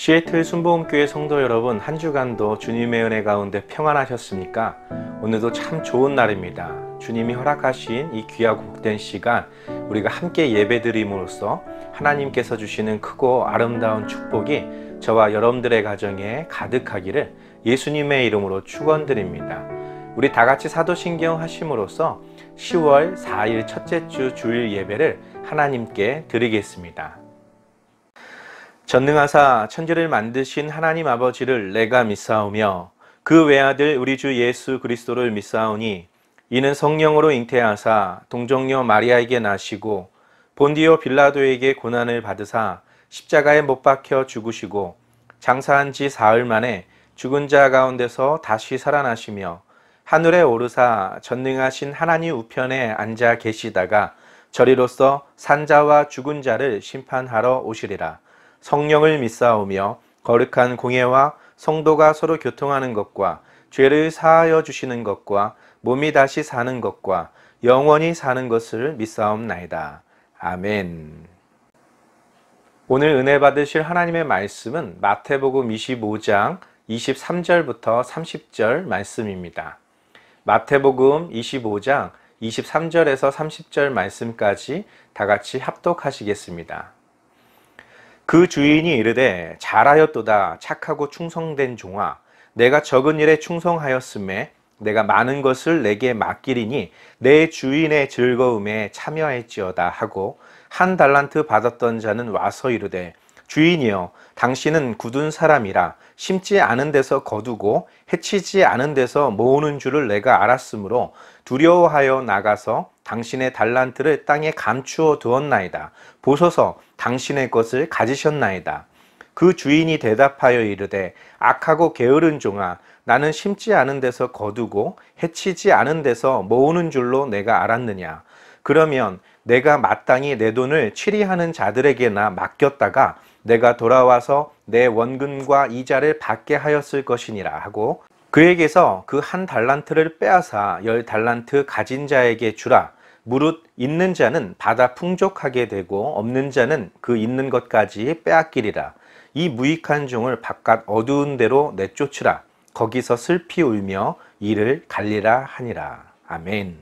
시애틀 순복음교회 성도 여러분, 한 주간도 주님의 은혜 가운데 평안하셨습니까? 오늘도 참 좋은 날입니다. 주님이 허락하신 이 귀하고 복된 시간, 우리가 함께 예배드림으로써 하나님께서 주시는 크고 아름다운 축복이 저와 여러분들의 가정에 가득하기를 예수님의 이름으로 축원드립니다. 우리 다 같이 사도신경 하심으로써 10월 4일 첫째 주 주일 예배를 하나님께 드리겠습니다. 전능하사 천지를 만드신 하나님 아버지를 내가 믿사오며 그 외아들 우리 주 예수 그리스도를 믿사오니 이는 성령으로 잉태하사 동정녀 마리아에게 나시고 본디오 빌라도에게 고난을 받으사 십자가에 못 박혀 죽으시고 장사한 지 사흘 만에 죽은 자 가운데서 다시 살아나시며 하늘에 오르사 전능하신 하나님 우편에 앉아 계시다가 저리로서 산자와 죽은 자를 심판하러 오시리라. 성령을 믿사오며 거룩한 공예와 성도가 서로 교통하는 것과 죄를 사하여 주시는 것과 몸이 다시 사는 것과 영원히 사는 것을 믿사옵나이다. 아멘. 오늘 은혜 받으실 하나님의 말씀은 마태복음 25장 23절부터 30절 말씀입니다. 마태복음 25장 23절에서 30절 말씀까지 다 같이 합독하시겠습니다. 그 주인이 이르되 잘하였도다 착하고 충성된 종아, 내가 적은 일에 충성하였음에 내가 많은 것을 내게 맡기리니 내 주인의 즐거움에 참여할지어다 하고 한 달란트 받았던 자는 와서 이르되 주인이여 당신은 굳은 사람이라 심지 않은 데서 거두고 해치지 않은 데서 모으는 줄을 내가 알았으므로 두려워하여 나가서 당신의 달란트를 땅에 감추어 두었나이다. 보소서 당신의 것을 가지셨나이다. 그 주인이 대답하여 이르되 악하고 게으른 종아, 나는 심지 않은 데서 거두고 해치지 않은 데서 모으는 줄로 내가 알았느냐. 그러면 내가 마땅히 내 돈을 치리하는 자들에게나 맡겼다가 내가 돌아와서 내 원금과 이자를 받게 하였을 것이니라 하고 그에게서 그 한 달란트를 빼앗아 10달란트 가진 자에게 주라. 무릇 있는 자는 받아 풍족하게 되고 없는 자는 그 있는 것까지 빼앗기리라. 이 무익한 종을 바깥 어두운 데로 내쫓으라. 거기서 슬피 울며 이를 갈리라 하니라. 아멘.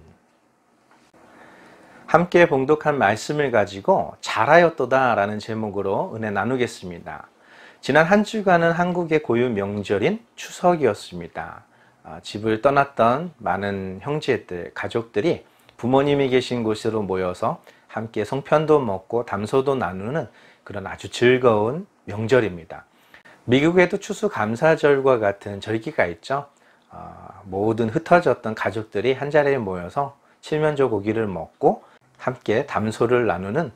함께 봉독한 말씀을 가지고 잘하였도다 라는 제목으로 은혜 나누겠습니다. 지난 한 주간은 한국의 고유 명절인 추석이었습니다. 집을 떠났던 많은 형제들, 가족들이 부모님이 계신 곳으로 모여서 함께 송편도 먹고 담소도 나누는 그런 아주 즐거운 명절입니다. 미국에도 추수감사절과 같은 절기가 있죠. 모든 흩어졌던 가족들이 한자리에 모여서 칠면조 고기를 먹고 함께 담소를 나누는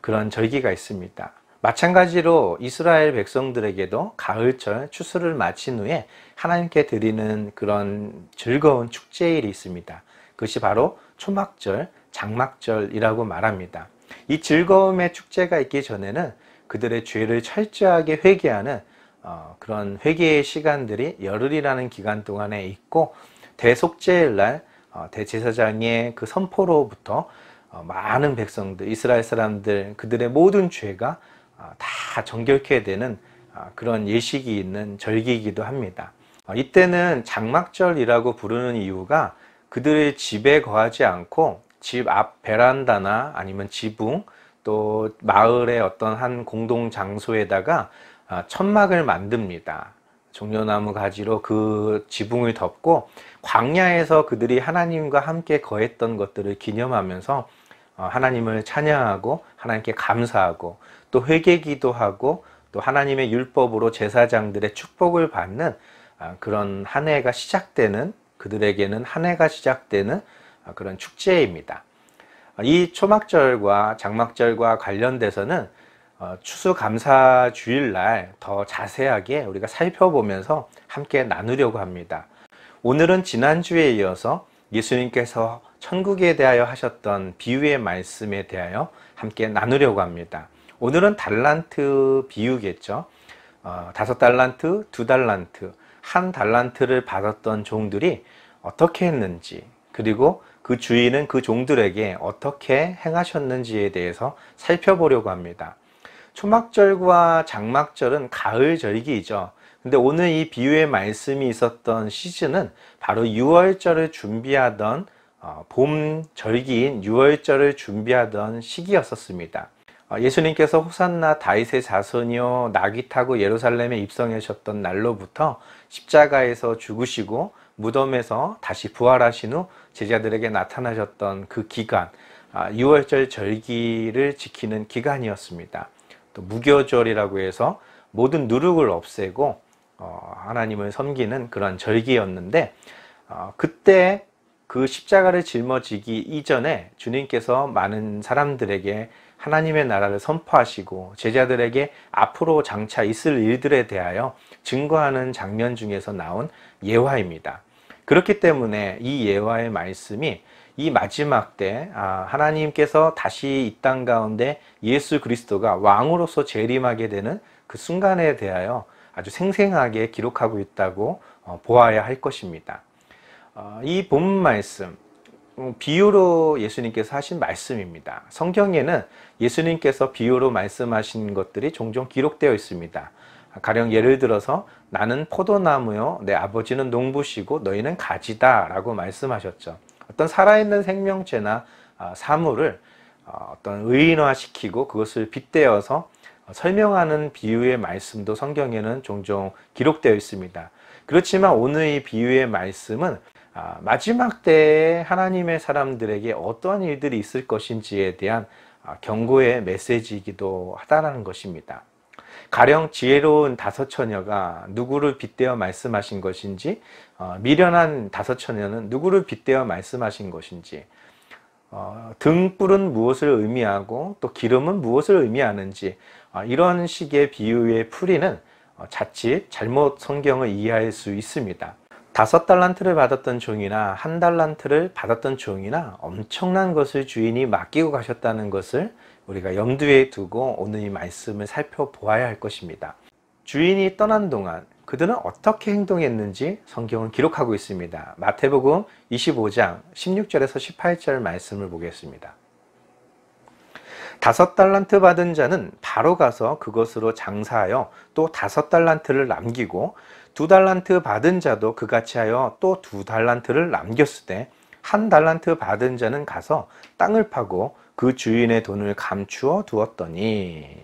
그런 절기가 있습니다. 마찬가지로 이스라엘 백성들에게도 가을철 추수를 마친 후에 하나님께 드리는 그런 즐거운 축제일이 있습니다. 그것이 바로 초막절, 장막절이라고 말합니다. 이 즐거움의 축제가 있기 전에는 그들의 죄를 철저하게 회개하는 그런 회개의 시간들이 열흘이라는 기간 동안에 있고 대속죄일 날 대제사장의 그 선포로부터 많은 백성들, 이스라엘 사람들, 그들의 모든 죄가 다 정결케 되는 그런 예식이 있는 절기이기도 합니다. 이때는 장막절이라고 부르는 이유가 그들의 집에 거하지 않고 집 앞 베란다나 아니면 지붕 또 마을의 어떤 한 공동 장소에다가 천막을 만듭니다. 종려나무 가지로 그 지붕을 덮고 광야에서 그들이 하나님과 함께 거했던 것들을 기념하면서 하나님을 찬양하고 하나님께 감사하고 또 회개기도하고 또 하나님의 율법으로 제사장들의 축복을 받는 그런 한 해가 시작되는, 그들에게는 한 해가 시작되는 그런 축제입니다. 이 초막절과 장막절과 관련돼서는 추수감사주일날 더 자세하게 우리가 살펴보면서 함께 나누려고 합니다. 오늘은 지난주에 이어서 예수님께서 천국에 대하여 하셨던 비유의 말씀에 대하여 함께 나누려고 합니다. 오늘은 달란트 비유겠죠. 5달란트, 2달란트, 한 달란트를 받았던 종들이 어떻게 했는지, 그리고 그 주인은 그 종들에게 어떻게 행하셨는지에 대해서 살펴보려고 합니다. 초막절과 장막절은 가을 절기이죠. 근데 오늘 이 비유의 말씀이 있었던 시즌은 바로 유월절을 준비하던 봄 절기인 유월절을 준비하던 시기였었습니다. 예수님께서 호산나 다윗의 자손이여 나귀 타고 예루살렘에 입성하셨던 날로부터 십자가에서 죽으시고 무덤에서 다시 부활하신 후 제자들에게 나타나셨던 그 기간, 유월절 절기를 지키는 기간이었습니다. 또 무교절이라고 해서 모든 누룩을 없애고 하나님을 섬기는 그런 절기였는데, 그때 그 십자가를 짊어지기 이전에 주님께서 많은 사람들에게 하나님의 나라를 선포하시고 제자들에게 앞으로 장차 있을 일들에 대하여 증거하는 장면 중에서 나온 예화입니다. 그렇기 때문에 이 예화의 말씀이 이 마지막 때 하나님께서 다시 이 땅 가운데 예수 그리스도가 왕으로서 재림하게 되는 그 순간에 대하여 아주 생생하게 기록하고 있다고 보아야 할 것입니다. 이 본문 말씀, 비유로 예수님께서 하신 말씀입니다. 성경에는 예수님께서 비유로 말씀하신 것들이 종종 기록되어 있습니다. 가령 예를 들어서 나는 포도나무요 내 아버지는 농부시고 너희는 가지다 라고 말씀하셨죠. 어떤 살아있는 생명체나 사물을 어떤 의인화시키고 그것을 빗대어서 설명하는 비유의 말씀도 성경에는 종종 기록되어 있습니다. 그렇지만 오늘 이 비유의 말씀은 마지막 때에 하나님의 사람들에게 어떠한 일들이 있을 것인지에 대한 경고의 메시지이기도 하다는 것입니다. 가령 지혜로운 다섯 처녀가 누구를 빗대어 말씀하신 것인지, 미련한 다섯 처녀는 누구를 빗대어 말씀하신 것인지, 등불은 무엇을 의미하고 또 기름은 무엇을 의미하는지, 이런 식의 비유의 풀이는 자칫 잘못 성경을 이해할 수 있습니다. 5달란트를 받았던 종이나 1달란트를 받았던 종이나 엄청난 것을 주인이 맡기고 가셨다는 것을 우리가 염두에 두고 오늘 이 말씀을 살펴보아야 할 것입니다. 주인이 떠난 동안 그들은 어떻게 행동했는지 성경은 기록하고 있습니다. 마태복음 25장 16절에서 18절 말씀을 보겠습니다. 5달란트 받은 자는 바로 가서 그것으로 장사하여 또 5달란트를 남기고 2달란트 받은 자도 그같이 하여 또 2달란트를 남겼으되 1달란트 받은 자는 가서 땅을 파고 그 주인의 돈을 감추어 두었더니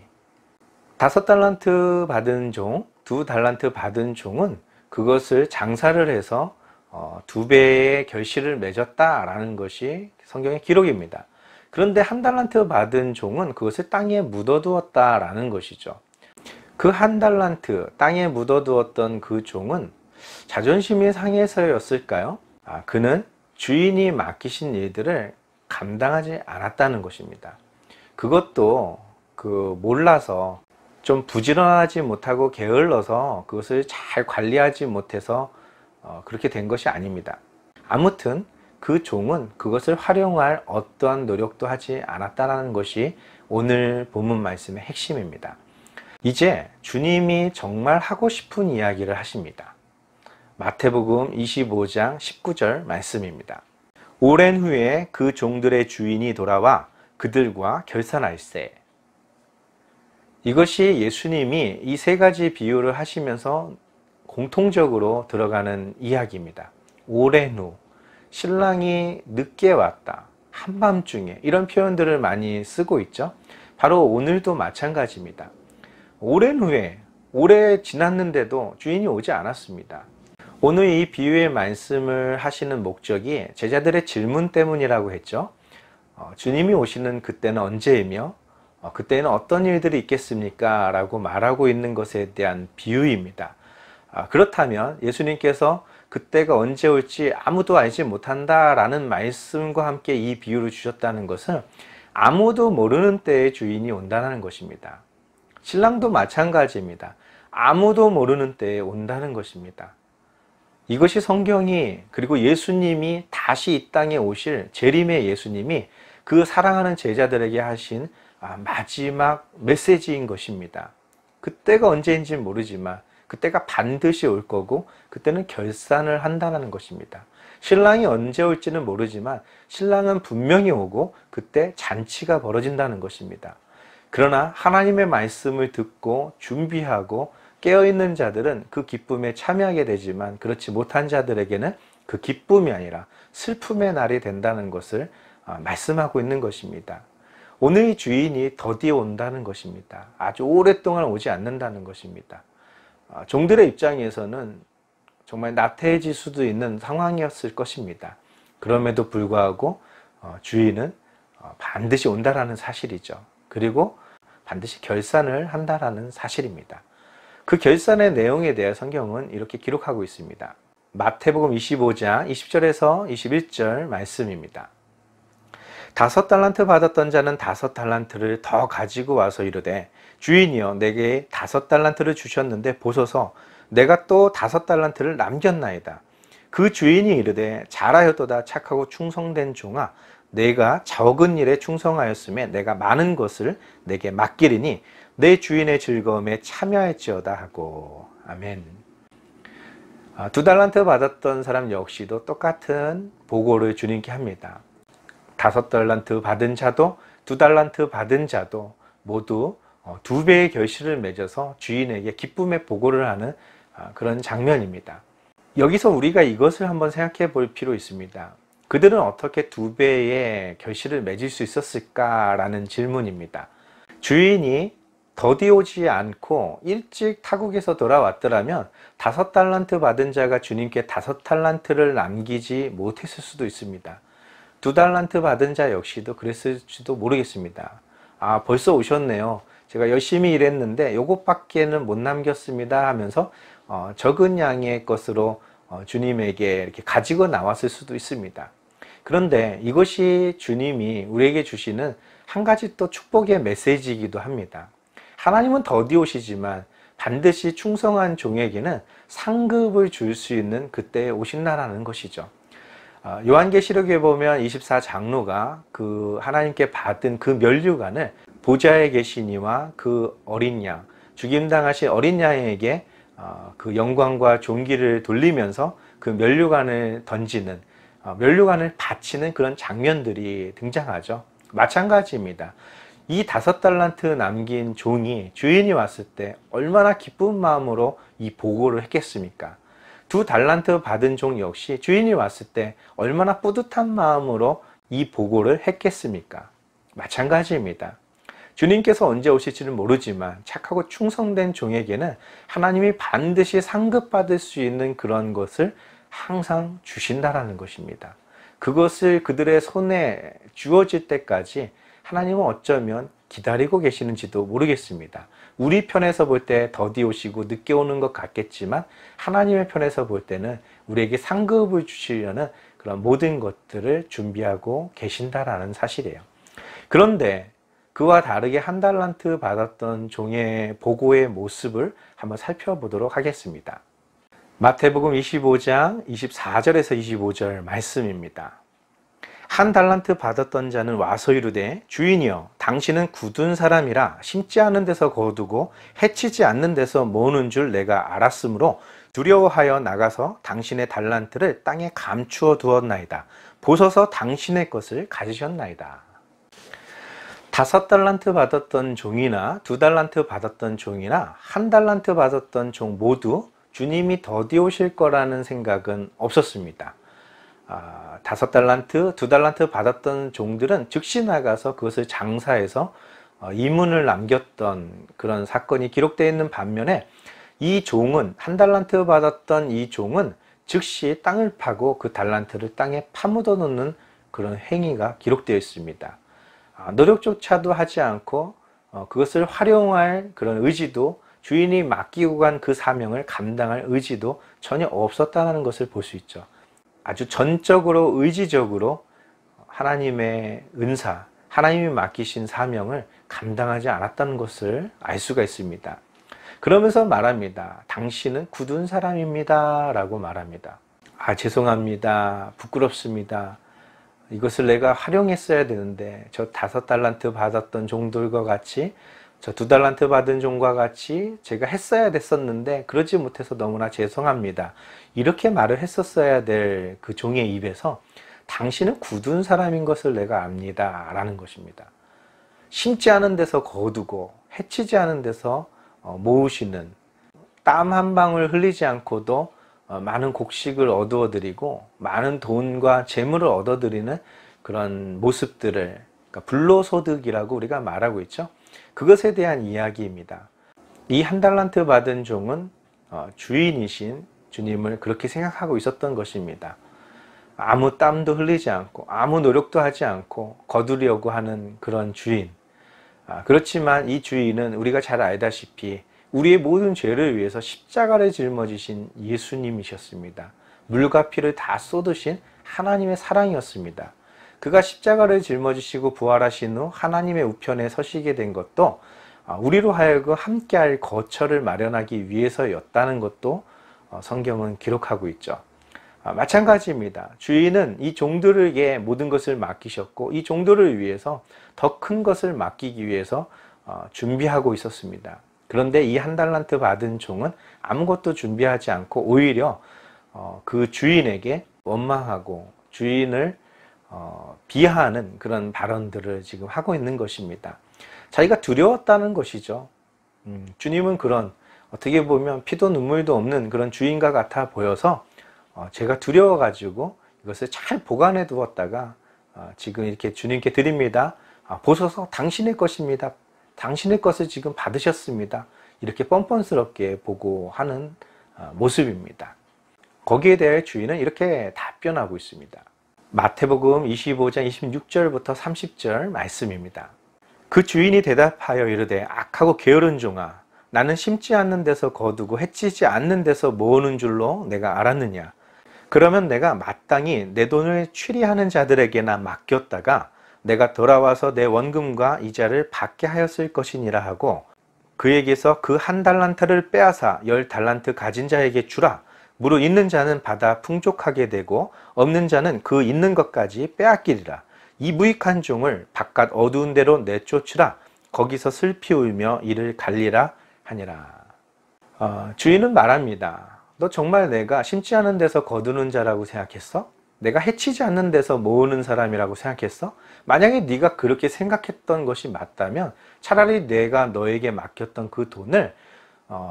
5달란트 받은 종, 2달란트 받은 종은 그것을 장사를 해서 2배의 결실을 맺었다라는 것이 성경의 기록입니다. 그런데 1달란트 받은 종은 그것을 땅에 묻어두었다라는 것이죠. 그 1달란트 땅에 묻어두었던 그 종은 자존심이 상해서였을까요? 그는 주인이 맡기신 일들을 감당하지 않았다는 것입니다. 그것도 몰라서 좀 부지런하지 못하고 게을러서 그것을 잘 관리하지 못해서 그렇게 된 것이 아닙니다. 아무튼 그 종은 그것을 활용할 어떠한 노력도 하지 않았다는 것이 오늘 본문 말씀의 핵심입니다. 이제 주님이 정말 하고 싶은 이야기를 하십니다. 마태복음 25장 19절 말씀입니다. 오랜 후에 그 종들의 주인이 돌아와 그들과 결산할세. 이것이 예수님이 이 세 가지 비유를 하시면서 공통적으로 들어가는 이야기입니다. 오랜 후, 신랑이 늦게 왔다, 한밤중에, 이런 표현들을 많이 쓰고 있죠. 바로 오늘도 마찬가지입니다. 오랜 후에, 오래 지났는데도 주인이 오지 않았습니다. 오늘 이 비유의 말씀을 하시는 목적이 제자들의 질문 때문이라고 했죠. 주님이 오시는 그때는 언제이며 그때는 어떤 일들이 있겠습니까? 라고 말하고 있는 것에 대한 비유입니다. 그렇다면 예수님께서 그때가 언제 올지 아무도 알지 못한다 라는 말씀과 함께 이 비유를 주셨다는 것은 아무도 모르는 때에 주인이 온다는 것입니다. 신랑도 마찬가지입니다. 아무도 모르는 때에 온다는 것입니다. 이것이 성경이, 그리고 예수님이 다시 이 땅에 오실 재림의 예수님이 그 사랑하는 제자들에게 하신 마지막 메시지인 것입니다. 그때가 언제인지 모르지만 그때가 반드시 올 거고 그때는 결산을 한다는 것입니다. 신랑이 언제 올지는 모르지만 신랑은 분명히 오고 그때 잔치가 벌어진다는 것입니다. 그러나 하나님의 말씀을 듣고 준비하고 깨어있는 자들은 그 기쁨에 참여하게 되지만, 그렇지 못한 자들에게는 그 기쁨이 아니라 슬픔의 날이 된다는 것을 말씀하고 있는 것입니다. 오늘 주인이 더디어 온다는 것입니다. 아주 오랫동안 오지 않는다는 것입니다. 종들의 입장에서는 정말 나태해질 수도 있는 상황이었을 것입니다. 그럼에도 불구하고 주인은 반드시 온다라는 사실이죠. 그리고 반드시 결산을 한다라는 사실입니다. 그 결산의 내용에 대해 성경은 이렇게 기록하고 있습니다. 마태복음 25장 20절에서 21절 말씀입니다. 5달란트 받았던 자는 5달란트를 더 가지고 와서 이르되, 주인이여 내게 5달란트를 주셨는데 보소서 내가 또 5달란트를 남겼나이다. 그 주인이 이르되, 잘하였도다 착하고 충성된 종아, 내가 적은 일에 충성하였음에 내가 많은 것을 내게 맡기리니 내 주인의 즐거움에 참여할지어다 하고. 아멘. 2달란트 받았던 사람 역시도 똑같은 보고를 주님께 합니다. 5달란트 받은 자도 2달란트 받은 자도 모두 2배의 결실을 맺어서 주인에게 기쁨의 보고를 하는 그런 장면입니다. 여기서 우리가 이것을 한번 생각해 볼 필요 있습니다. 그들은 어떻게 2배의 결실을 맺을 수 있었을까라는 질문입니다. 주인이 더디 오지 않고 일찍 타국에서 돌아왔더라면 5달란트 받은 자가 주님께 5달란트를 남기지 못했을 수도 있습니다. 2달란트 받은 자 역시도 그랬을지도 모르겠습니다. 벌써 오셨네요. 제가 열심히 일했는데 요것밖에는 못 남겼습니다 하면서 적은 양의 것으로 주님에게 이렇게 가지고 나왔을 수도 있습니다. 그런데 이것이 주님이 우리에게 주시는 한 가지 또 축복의 메시지이기도 합니다. 하나님은 더디 오시지만 반드시 충성한 종에게는 상급을 줄 수 있는 그때에 오신다라는 것이죠. 요한계시록에 보면 24장로가 그 하나님께 받은 그 면류관을 보좌에 계신 이와 그 어린 양, 죽임당하신 어린 양에게 그 영광과 존귀를 돌리면서 그 면류관을 던지는, 면류관을 바치는 그런 장면들이 등장하죠. 마찬가지입니다. 이 5달란트 남긴 종이 주인이 왔을 때 얼마나 기쁜 마음으로 이 보고를 했겠습니까? 2달란트 받은 종 역시 주인이 왔을 때 얼마나 뿌듯한 마음으로 이 보고를 했겠습니까? 마찬가지입니다. 주님께서 언제 오실지는 모르지만 착하고 충성된 종에게는 하나님이 반드시 상급받을 수 있는 그런 것을 항상 주신다라는 것입니다. 그것을 그들의 손에 주어질 때까지 하나님은 어쩌면 기다리고 계시는지도 모르겠습니다. 우리 편에서 볼 때 더디 오시고 늦게 오는 것 같겠지만 하나님의 편에서 볼 때는 우리에게 상급을 주시려는 그런 모든 것들을 준비하고 계신다라는 사실이에요. 그런데 그와 다르게 1달란트 받았던 종의 보고의 모습을 한번 살펴보도록 하겠습니다. 마태복음 25장 24절에서 25절 말씀입니다. 1달란트 받았던 자는 와서 이르되, 주인이여 당신은 굳은 사람이라 심지 않은 데서 거두고 해치지 않는 데서 모으는 줄 내가 알았으므로 두려워하여 나가서 당신의 달란트를 땅에 감추어 두었나이다. 보소서 당신의 것을 가지셨나이다. 5달란트 받았던 종이나 2달란트 받았던 종이나 1달란트 받았던 종 모두 주님이 더디 오실 거라는 생각은 없었습니다. 5달란트, 2달란트 받았던 종들은 즉시 나가서 그것을 장사해서 이문을 남겼던 그런 사건이 기록되어 있는 반면에 이 종은 1달란트 받았던 이 종은 즉시 땅을 파고 그 달란트를 땅에 파묻어 놓는 그런 행위가 기록되어 있습니다. 노력조차도 하지 않고 그것을 활용할 그런 의지도, 주인이 맡기고 간 그 사명을 감당할 의지도 전혀 없었다는 것을 볼 수 있죠. 아주 전적으로 의지적으로 하나님의 은사, 하나님이 맡기신 사명을 감당하지 않았다는 것을 알 수가 있습니다. 그러면서 말합니다. 당신은 굳은 사람입니다 라고 말합니다. 죄송합니다. 부끄럽습니다. 이것을 내가 활용했어야 되는데 저 5달란트 받았던 종들과 같이, 저 2달란트 받은 종과 같이 제가 했어야 됐었는데 그러지 못해서 너무나 죄송합니다. 이렇게 말을 했었어야 될 그 종의 입에서 당신은 굳은 사람인 것을 내가 압니다 라는 것입니다. 심지 않은 데서 거두고 해치지 않은 데서 모으시는, 땀 한 방울 흘리지 않고도 많은 곡식을 얻어드리고 많은 돈과 재물을 얻어드리는 그런 모습들을, 그러니까 불로소득이라고 우리가 말하고 있죠. 그것에 대한 이야기입니다. 이 한 달란트 받은 종은 주인이신 주님을 그렇게 생각하고 있었던 것입니다. 아무 땀도 흘리지 않고 아무 노력도 하지 않고 거두려고 하는 그런 주인. 그렇지만 이 주인은 우리가 잘 알다시피 우리의 모든 죄를 위해서 십자가를 짊어지신 예수님이셨습니다. 물과 피를 다 쏟으신 하나님의 사랑이었습니다. 그가 십자가를 짊어지시고 부활하신 후 하나님의 우편에 서시게 된 것도 우리로 하여금 함께할 거처를 마련하기 위해서였다는 것도 성경은 기록하고 있죠. 마찬가지입니다. 주인은 이 종들에게 모든 것을 맡기셨고 이 종들을 위해서 더 큰 것을 맡기기 위해서 준비하고 있었습니다. 그런데 이 한 달란트 받은 종은 아무것도 준비하지 않고 오히려 그 주인에게 원망하고 주인을 비하하는 그런 발언들을 지금 하고 있는 것입니다. 자기가 두려웠다는 것이죠. 주님은 그런, 어떻게 보면 피도 눈물도 없는 그런 주인과 같아 보여서 제가 두려워가지고 이것을 잘 보관해 두었다가 지금 이렇게 주님께 드립니다. 보소서 당신의 것입니다. 당신의 것을 지금 받으셨습니다. 이렇게 뻔뻔스럽게 보고하는 모습입니다. 거기에 대해 주인은 이렇게 답변하고 있습니다. 마태복음 25장 26절부터 30절 말씀입니다. 그 주인이 대답하여 이르되 악하고 게으른 종아, 나는 심지 않는 데서 거두고 해치지 않는 데서 모으는 줄로 내가 알았느냐. 그러면 내가 마땅히 내 돈을 취리하는 자들에게나 맡겼다가 내가 돌아와서 내 원금과 이자를 받게 하였을 것이니라 하고, 그에게서 그 한 달란트를 빼앗아 10달란트 가진 자에게 주라. 무릇 있는 자는 받아 풍족하게 되고 없는 자는 그 있는 것까지 빼앗기리라. 이 무익한 종을 바깥 어두운 데로 내쫓으라. 거기서 슬피 울며 이를 갈리라 하니라. 주인은 말합니다. 너 정말 내가 심지 않은 데서 거두는 자라고 생각했어? 내가 해치지 않는 데서 모으는 사람이라고 생각했어? 만약에 네가 그렇게 생각했던 것이 맞다면 차라리 내가 너에게 맡겼던 그 돈을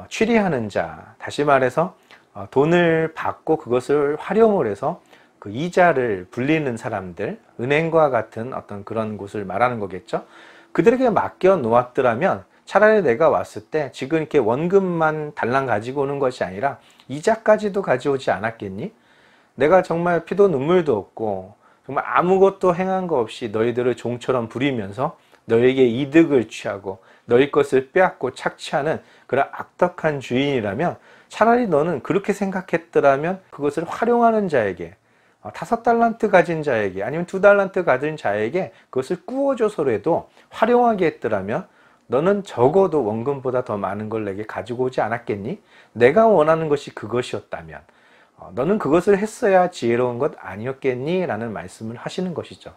취리하는 자, 다시 말해서 돈을 받고 그것을 활용을 해서 그 이자를 불리는 사람들, 은행과 같은 어떤 그런 곳을 말하는 거겠죠. 그들에게 맡겨 놓았더라면 차라리 내가 왔을 때 지금 이렇게 원금만 달랑 가지고 오는 것이 아니라 이자까지도 가져오지 않았겠니? 내가 정말 피도 눈물도 없고 정말 아무것도 행한 거 없이 너희들을 종처럼 부리면서 너에게 이득을 취하고 너희 것을 빼앗고 착취하는 그런 악덕한 주인이라면 차라리 너는 그렇게 생각했더라면 그것을 활용하는 자에게, 5달란트 가진 자에게 아니면 2달란트 가진 자에게 그것을 꾸어줘서라도 활용하게 했더라면 너는 적어도 원금보다 더 많은 걸 내게 가지고 오지 않았겠니? 내가 원하는 것이 그것이었다면 너는 그것을 했어야 지혜로운 것 아니었겠니? 라는 말씀을 하시는 것이죠.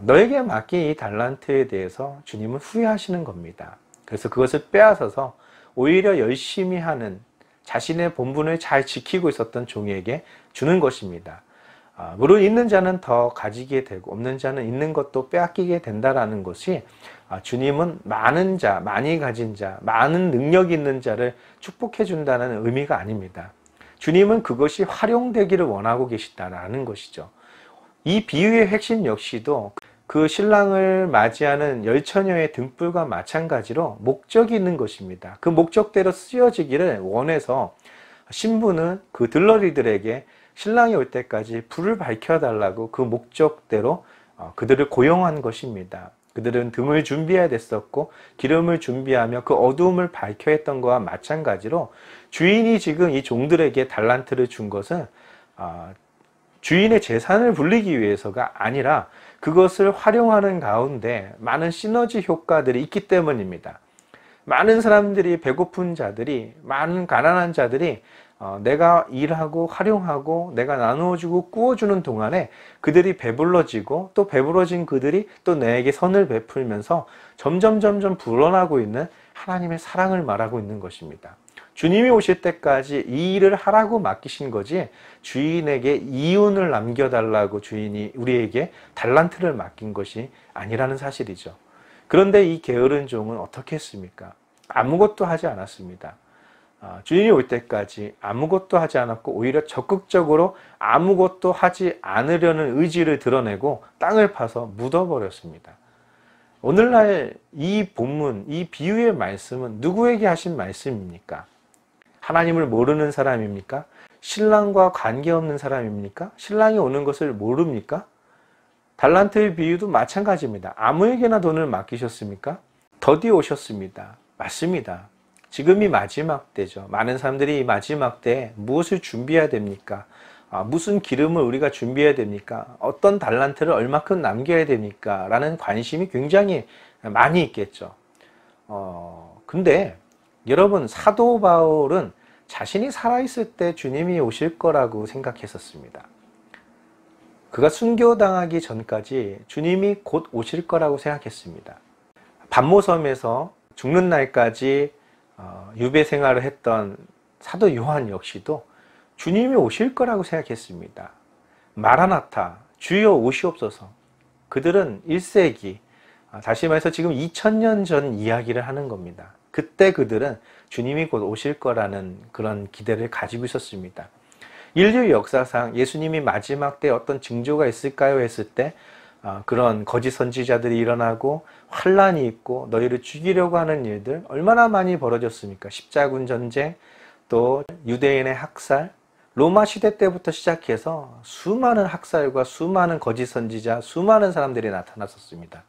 너에게 맡긴 이 달란트에 대해서 주님은 후회하시는 겁니다. 그래서 그것을 빼앗아서 오히려 열심히 하는, 자신의 본분을 잘 지키고 있었던 종에게 주는 것입니다. 물론 있는 자는 더 가지게 되고 없는 자는 있는 것도 빼앗기게 된다라는 것이, 주님은 많은 자, 많이 가진 자, 많은 능력 있는 자를 축복해 준다는 의미가 아닙니다. 주님은 그것이 활용되기를 원하고 계시다라는 것이죠. 이 비유의 핵심 역시도 그 신랑을 맞이하는 열처녀의 등불과 마찬가지로 목적이 있는 것입니다. 그 목적대로 쓰여지기를 원해서 신부는 그 들러리들에게 신랑이 올 때까지 불을 밝혀달라고 그 목적대로 그들을 고용한 것입니다. 그들은 등을 준비해야 됐었고 기름을 준비하며 그 어두움을 밝혀야 했던 것과 마찬가지로 주인이 지금 이 종들에게 달란트를 준 것은 주인의 재산을 불리기 위해서가 아니라 그것을 활용하는 가운데 많은 시너지 효과들이 있기 때문입니다. 많은 사람들이, 배고픈 자들이, 많은 가난한 자들이 내가 일하고 활용하고 내가 나누어주고 꾸어주는 동안에 그들이 배불러지고 또 배불러진 그들이 또 내게 선을 베풀면서 점점 불어나고 있는 하나님의 사랑을 말하고 있는 것입니다. 주님이 오실 때까지 이 일을 하라고 맡기신 거지 주인에게 이윤을 남겨달라고 주인이 우리에게 달란트를 맡긴 것이 아니라는 사실이죠. 그런데 이 게으른 종은 어떻게 했습니까? 아무것도 하지 않았습니다. 주님이 올 때까지 아무것도 하지 않았고 오히려 적극적으로 아무것도 하지 않으려는 의지를 드러내고 땅을 파서 묻어버렸습니다. 오늘날 이 본문, 이 비유의 말씀은 누구에게 하신 말씀입니까? 하나님을 모르는 사람입니까? 신랑과 관계없는 사람입니까? 신랑이 오는 것을 모릅니까? 달란트의 비유도 마찬가지입니다. 아무에게나 돈을 맡기셨습니까? 더디 오셨습니다. 맞습니다. 지금이 마지막 때죠. 많은 사람들이 이 마지막 때에 무엇을 준비해야 됩니까? 무슨 기름을 우리가 준비해야 됩니까? 어떤 달란트를 얼마큼 남겨야 됩니까? 라는 관심이 굉장히 많이 있겠죠. 근데 여러분, 사도 바울은 자신이 살아있을 때 주님이 오실 거라고 생각했었습니다. 그가 순교당하기 전까지 주님이 곧 오실 거라고 생각했습니다. 반모섬에서 죽는 날까지 유배 생활을 했던 사도 요한 역시도 주님이 오실 거라고 생각했습니다. 마라나타, 주여 오시옵소서. 그들은 1세기, 다시 말해서 지금 2000년 전 이야기를 하는 겁니다. 그때 그들은 주님이 곧 오실 거라는 그런 기대를 가지고 있었습니다. 인류 역사상 예수님이 마지막 때 어떤 징조가 있을까요? 했을 때 그런 거짓 선지자들이 일어나고 환란이 있고 너희를 죽이려고 하는 일들 얼마나 많이 벌어졌습니까? 십자군 전쟁, 또 유대인의 학살, 로마 시대 때부터 시작해서 수많은 학살과 수많은 거짓 선지자, 수많은 사람들이 나타났었습니다.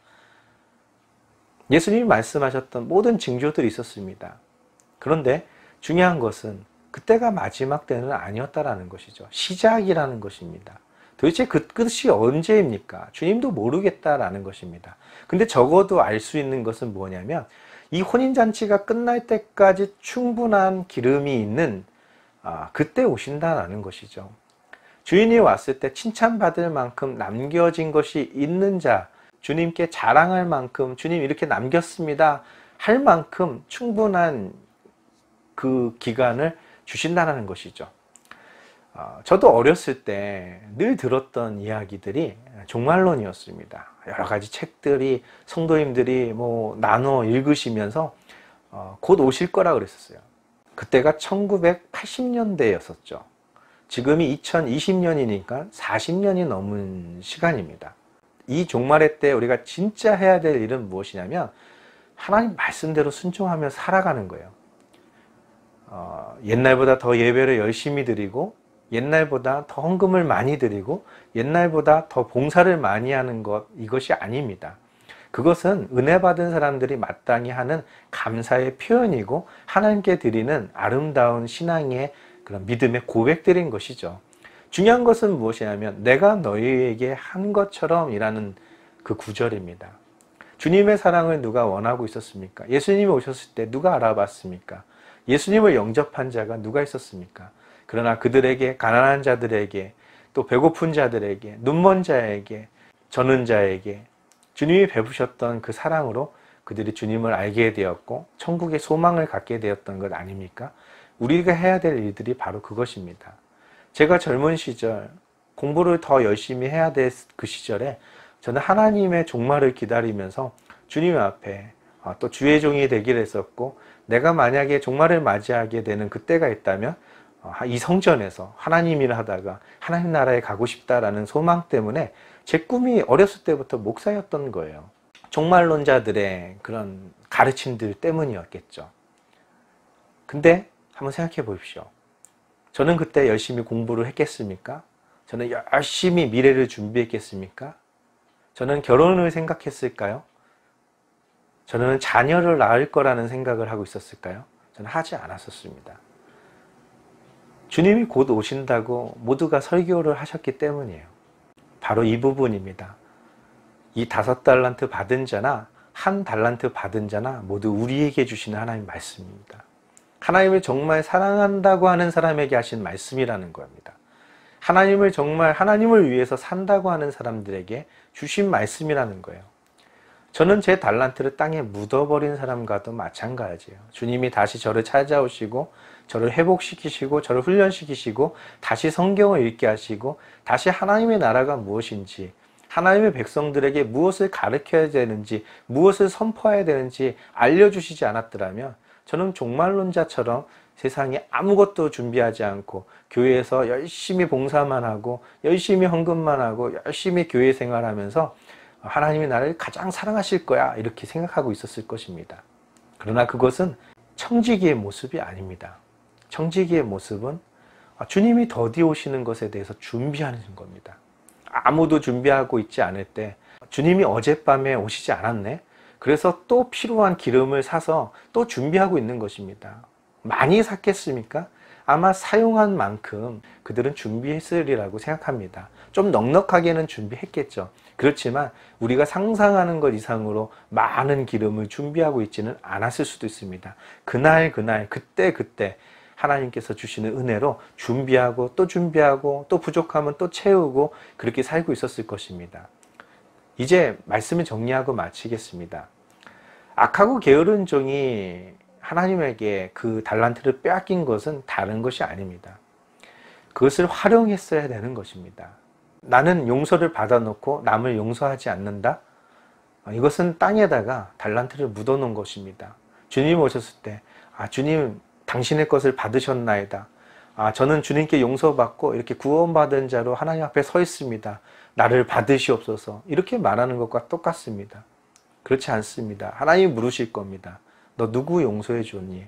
예수님이 말씀하셨던 모든 징조들이 있었습니다. 그런데 중요한 것은 그때가 마지막 때는 아니었다라는 것이죠. 시작이라는 것입니다. 도대체 그 끝이 언제입니까? 주님도 모르겠다라는 것입니다. 근데 적어도 알 수 있는 것은 뭐냐면 이 혼인잔치가 끝날 때까지 충분한 기름이 있는 그때 오신다라는 것이죠. 주인이 왔을 때 칭찬받을 만큼 남겨진 것이 있는 자, 주님께 자랑할 만큼 주님 이렇게 남겼습니다 할 만큼 충분한 그 기간을 주신다는 것이죠. 저도 어렸을 때 늘 들었던 이야기들이 종말론이었습니다. 여러 가지 책들이 성도님들이 나눠 읽으시면서 곧 오실 거라 그랬었어요. 그때가 1980년대였었죠. 지금이 2020년이니까 40년이 넘은 시간입니다. 이 종말의 때 우리가 진짜 해야 될 일은 무엇이냐면 하나님 말씀대로 순종하며 살아가는 거예요. 옛날보다 더 예배를 열심히 드리고 옛날보다 더 헌금을 많이 드리고 옛날보다 더 봉사를 많이 하는 것, 이것이 아닙니다. 그것은 은혜 받은 사람들이 마땅히 하는 감사의 표현이고 하나님께 드리는 아름다운 신앙의 그런 믿음의 고백들인 것이죠. 중요한 것은 무엇이냐면 내가 너희에게 한 것처럼 이라는 그 구절입니다. 주님의 사랑을 누가 원하고 있었습니까? 예수님이 오셨을 때 누가 알아봤습니까? 예수님을 영접한 자가 누가 있었습니까? 그러나 그들에게, 가난한 자들에게, 또 배고픈 자들에게, 눈먼 자에게, 저는 자에게 주님이 베푸셨던 그 사랑으로 그들이 주님을 알게 되었고 천국의 소망을 갖게 되었던 것 아닙니까? 우리가 해야 될 일들이 바로 그것입니다. 제가 젊은 시절 공부를 더 열심히 해야 될 그 시절에 저는 하나님의 종말을 기다리면서 주님 앞에 또 주의 종이 되기를 했었고, 내가 만약에 종말을 맞이하게 되는 그때가 있다면 이 성전에서 하나님 일을 하다가 하나님 나라에 가고 싶다라는 소망 때문에 제 꿈이 어렸을 때부터 목사였던 거예요. 종말론자들의 그런 가르침들 때문이었겠죠. 근데 한번 생각해 보십시오. 저는 그때 열심히 공부를 했겠습니까? 저는 열심히 미래를 준비했겠습니까? 저는 결혼을 생각했을까요? 저는 자녀를 낳을 거라는 생각을 하고 있었을까요? 저는 하지 않았었습니다. 주님이 곧 오신다고 모두가 설교를 하셨기 때문이에요. 바로 이 부분입니다. 이 5달란트 받은 자나 1달란트 받은 자나 모두 우리에게 주시는 하나님 말씀입니다. 하나님을 정말 사랑한다고 하는 사람에게 하신 말씀이라는 겁니다. 하나님을 정말 하나님을 위해서 산다고 하는 사람들에게 주신 말씀이라는 거예요. 저는 제 달란트를 땅에 묻어버린 사람과도 마찬가지예요. 주님이 다시 저를 찾아오시고 저를 회복시키시고 저를 훈련시키시고 다시 성경을 읽게 하시고 다시 하나님의 나라가 무엇인지, 하나님의 백성들에게 무엇을 가르쳐야 되는지, 무엇을 선포해야 되는지 알려주시지 않았더라면 저는 종말론자처럼 세상에 아무것도 준비하지 않고 교회에서 열심히 봉사만 하고 열심히 헌금만 하고 열심히 교회 생활하면서 하나님이 나를 가장 사랑하실 거야 이렇게 생각하고 있었을 것입니다. 그러나 그것은 청지기의 모습이 아닙니다. 청지기의 모습은 주님이 더디 오시는 것에 대해서 준비하는 겁니다. 아무도 준비하고 있지 않을 때 주님이 어젯밤에 오시지 않았네? 그래서 또 필요한 기름을 사서 또 준비하고 있는 것입니다. 많이 샀겠습니까? 아마 사용한 만큼 그들은 준비했으리라고 생각합니다. 좀 넉넉하게는 준비했겠죠. 그렇지만 우리가 상상하는 것 이상으로 많은 기름을 준비하고 있지는 않았을 수도 있습니다. 그날 그때 하나님께서 주시는 은혜로 준비하고 또 부족하면 또 채우고 그렇게 살고 있었을 것입니다. 이제 말씀을 정리하고 마치겠습니다. 악하고 게으른 종이 하나님에게 그 달란트를 빼앗긴 것은 다른 것이 아닙니다. 그것을 활용했어야 되는 것입니다. 나는 용서를 받아놓고 남을 용서하지 않는다? 이것은 땅에다가 달란트를 묻어놓은 것입니다. 주님 오셨을 때 주님 당신의 것을 받으셨나이다. 저는 주님께 용서받고 이렇게 구원받은 자로 하나님 앞에 서 있습니다. 나를 받으시옵소서. 이렇게 말하는 것과 똑같습니다. 그렇지 않습니다. 하나님이 물으실 겁니다. 너 누구 용서해 줬니?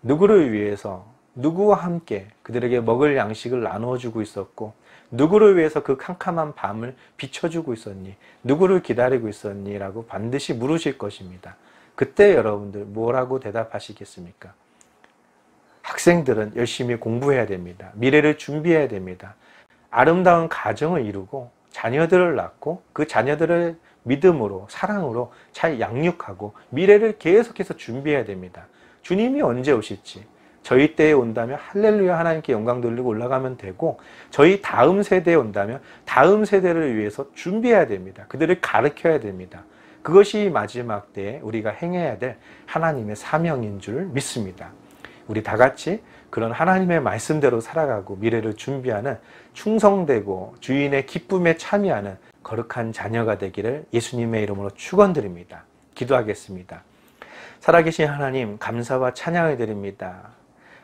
누구를 위해서, 누구와 함께 그들에게 먹을 양식을 나누어 주고 있었고, 누구를 위해서 그 캄캄한 밤을 비춰주고 있었니? 누구를 기다리고 있었니? 라고 반드시 물으실 것입니다. 그때 여러분들 뭐라고 대답하시겠습니까? 학생들은 열심히 공부해야 됩니다. 미래를 준비해야 됩니다. 아름다운 가정을 이루고 자녀들을 낳고 그 자녀들을 믿음으로 사랑으로 잘 양육하고 미래를 계속해서 준비해야 됩니다. 주님이 언제 오실지 저희 때에 온다면 할렐루야 하나님께 영광 돌리고 올라가면 되고, 저희 다음 세대에 온다면 다음 세대를 위해서 준비해야 됩니다. 그들을 가르쳐야 됩니다. 그것이 마지막 때에 우리가 행해야 될 하나님의 사명인 줄 믿습니다. 우리 다 같이 그런 하나님의 말씀대로 살아가고 미래를 준비하는 충성되고 주인의 기쁨에 참여하는 거룩한 자녀가 되기를 예수님의 이름으로 축원드립니다. 기도하겠습니다. 살아계신 하나님, 감사와 찬양을 드립니다.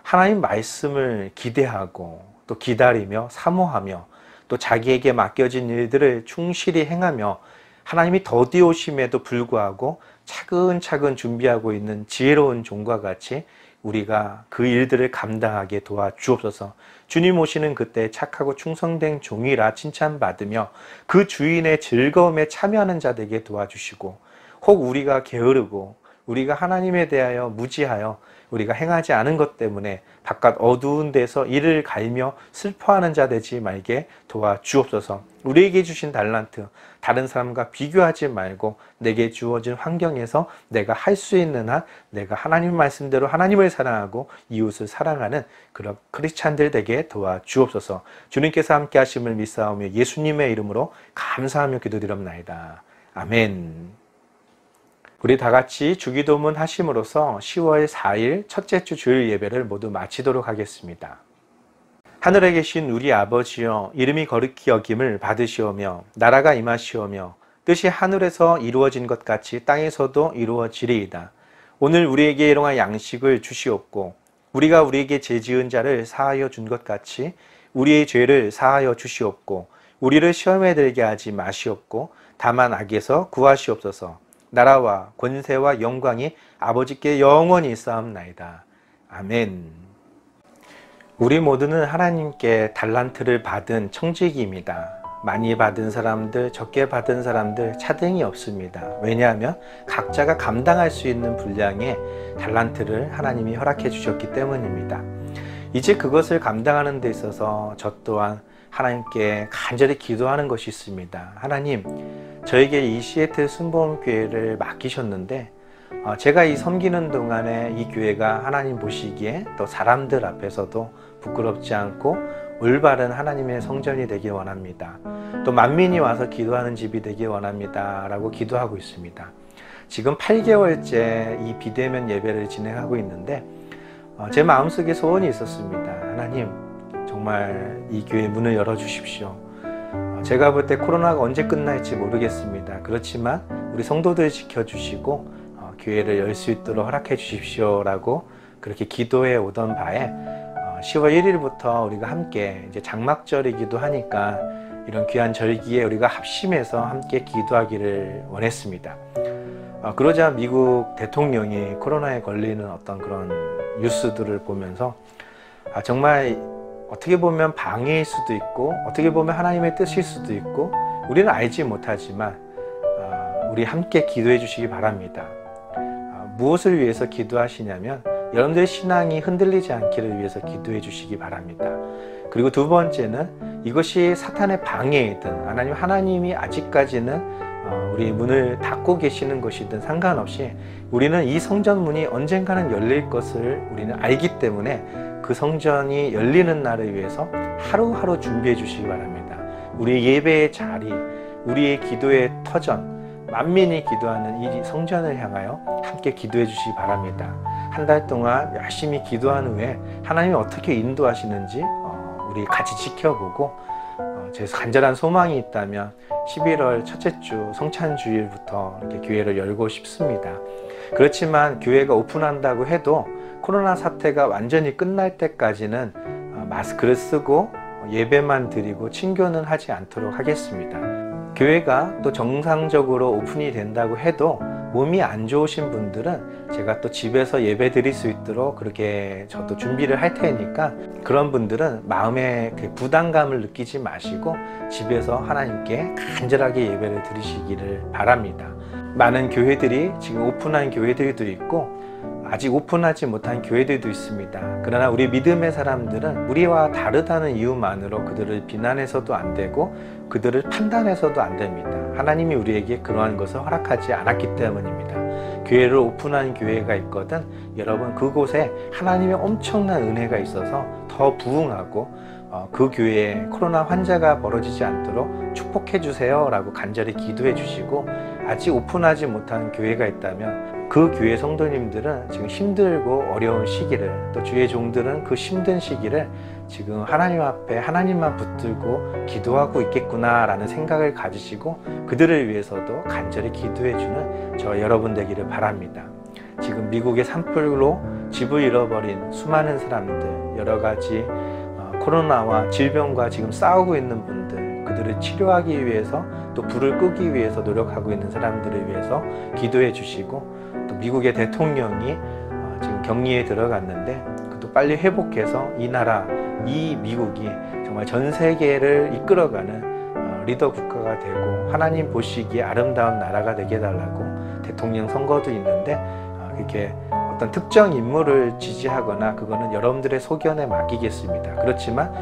하나님 말씀을 기대하고 또 기다리며 사모하며 또 자기에게 맡겨진 일들을 충실히 행하며 하나님이 더디 오심에도 불구하고 차근차근 준비하고 있는 지혜로운 종과 같이 우리가 그 일들을 감당하게 도와주옵소서. 주님 오시는 그때 착하고 충성된 종이라 칭찬받으며 그 주인의 즐거움에 참여하는 자 되게 도와주시고, 혹 우리가 게으르고 우리가 하나님에 대하여 무지하여 우리가 행하지 않은 것 때문에 바깥 어두운 데서 이를 갈며 슬퍼하는 자 되지 말게 도와주옵소서. 우리에게 주신 달란트 다른 사람과 비교하지 말고 내게 주어진 환경에서 내가 할 수 있는 한 내가 하나님 말씀대로 하나님을 사랑하고 이웃을 사랑하는 그런 크리스찬들 되게 도와주옵소서. 주님께서 함께 하심을 믿사오며 예수님의 이름으로 감사하며 기도드립나이다. 아멘. 우리 다 같이 주기도문 하심으로써 10월 4일 첫째 주 주일 예배를 모두 마치도록 하겠습니다. 하늘에 계신 우리 아버지여, 이름이 거룩히 여김을 받으시오며 나라가 임하시오며 뜻이 하늘에서 이루어진 것 같이 땅에서도 이루어지리이다. 오늘 우리에게 일용할 양식을 주시옵고 우리가 우리에게 죄 지은 자를 사하여 준 것 같이 우리의 죄를 사하여 주시옵고 우리를 시험에 들게 하지 마시옵고 다만 악에서 구하시옵소서. 나라와 권세와 영광이 아버지께 영원히 있사옵나이다. 아멘. 우리 모두는 하나님께 달란트를 받은 청지기입니다. 많이 받은 사람들, 적게 받은 사람들 차등이 없습니다. 왜냐하면 각자가 감당할 수 있는 분량의 달란트를 하나님이 허락해 주셨기 때문입니다. 이제 그것을 감당하는 데 있어서 저 또한 하나님께 간절히 기도하는 것이 있습니다. 하나님, 저에게 이 시애틀 순복음교회를 맡기셨는데 제가 이 섬기는 동안에 이 교회가 하나님 보시기에 또 사람들 앞에서도 부끄럽지 않고 올바른 하나님의 성전이 되길 원합니다. 또 만민이 와서 기도하는 집이 되길 원합니다 라고 기도하고 있습니다. 지금 8개월째 이 비대면 예배를 진행하고 있는데 제 마음속에 소원이 있었습니다. 하나님, 정말 이 교회 문을 열어주십시오. 제가 볼 때 코로나가 언제 끝날지 모르겠습니다. 그렇지만 우리 성도들 지켜주시고 교회를 열 수 있도록 허락해 주십시오라고 그렇게 기도해 오던 바에 10월 1일부터 우리가 함께 이제 장막절이기도 하니까 이런 귀한 절기에 우리가 합심해서 함께 기도하기를 원했습니다. 그러자 미국 대통령이 코로나에 걸리는 어떤 그런 뉴스들을 보면서 정말 어떻게 보면 방해일 수도 있고 어떻게 보면 하나님의 뜻일 수도 있고 우리는 알지 못하지만 우리 함께 기도해 주시기 바랍니다. 무엇을 위해서 기도하시냐면 여러분들의 신앙이 흔들리지 않기를 위해서 기도해 주시기 바랍니다. 그리고 두 번째는 이것이 사탄의 방해이든 하나님이 아직까지는 우리 문을 닫고 계시는 것이든 상관없이 우리는 이 성전 문이 언젠가는 열릴 것을 우리는 알기 때문에 그 성전이 열리는 날을 위해서 하루하루 준비해 주시기 바랍니다. 우리의 예배의 자리, 우리의 기도의 터전, 만민이 기도하는 이 성전을 향하여 함께 기도해 주시기 바랍니다. 한 달 동안 열심히 기도한 후에 하나님이 어떻게 인도하시는지 우리 같이 지켜보고 제 간절한 소망이 있다면 11월 첫째 주 성찬주일부터 이렇게 교회를 열고 싶습니다. 그렇지만 교회가 오픈한다고 해도 코로나 사태가 완전히 끝날 때까지는 마스크를 쓰고 예배만 드리고 친교는 하지 않도록 하겠습니다. 교회가 또 정상적으로 오픈이 된다고 해도 몸이 안 좋으신 분들은 제가 또 집에서 예배 드릴 수 있도록 그렇게 저도 준비를 할 테니까 그런 분들은 마음에 부담감을 느끼지 마시고 집에서 하나님께 간절하게 예배를 드리시기를 바랍니다. 많은 교회들이 지금 오픈한 교회들도 있고 아직 오픈하지 못한 교회들도 있습니다. 그러나 우리 믿음의 사람들은 우리와 다르다는 이유만으로 그들을 비난해서도 안 되고 그들을 판단해서도 안 됩니다. 하나님이 우리에게 그러한 것을 허락하지 않았기 때문입니다. 교회를 오픈한 교회가 있거든 여러분 그곳에 하나님의 엄청난 은혜가 있어서 더 부흥하고 그 교회에 코로나 환자가 벌어지지 않도록 축복해 주세요 라고 간절히 기도해 주시고 아직 오픈하지 못한 교회가 있다면 그 교회 성도님들은 지금 힘들고 어려운 시기를 또 주의 종들은 그 힘든 시기를 지금 하나님 앞에 하나님만 붙들고 기도하고 있겠구나 라는 생각을 가지시고 그들을 위해서도 간절히 기도해 주는 저 여러분 되기를 바랍니다. 지금 미국의 산불로 집을 잃어버린 수많은 사람들 여러 가지 코로나와 질병과 지금 싸우고 있는 분들 그들을 치료하기 위해서 또 불을 끄기 위해서 노력하고 있는 사람들을 위해서 기도해 주시고 또 미국의 대통령이 지금 격리에 들어갔는데 그도 빨리 회복해서 이 나라 이 미국이 정말 전 세계를 이끌어가는 리더 국가가 되고 하나님 보시기에 아름다운 나라가 되게 해달라고 대통령 선거도 있는데 이렇게 어떤 특정 인물을 지지하거나 그거는 여러분들의 소견에 맡기겠습니다. 그렇지만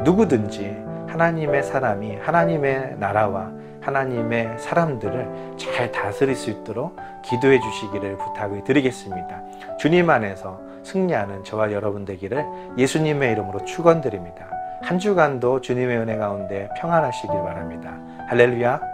누구든지 하나님의 사람이 하나님의 나라와 하나님의 사람들을 잘 다스릴 수 있도록 기도해 주시기를 부탁을 드리겠습니다. 주님 안에서 승리하는 저와 여러분 되기를 예수님의 이름으로 축원드립니다. 한 주간도 주님의 은혜 가운데 평안하시길 바랍니다. 할렐루야.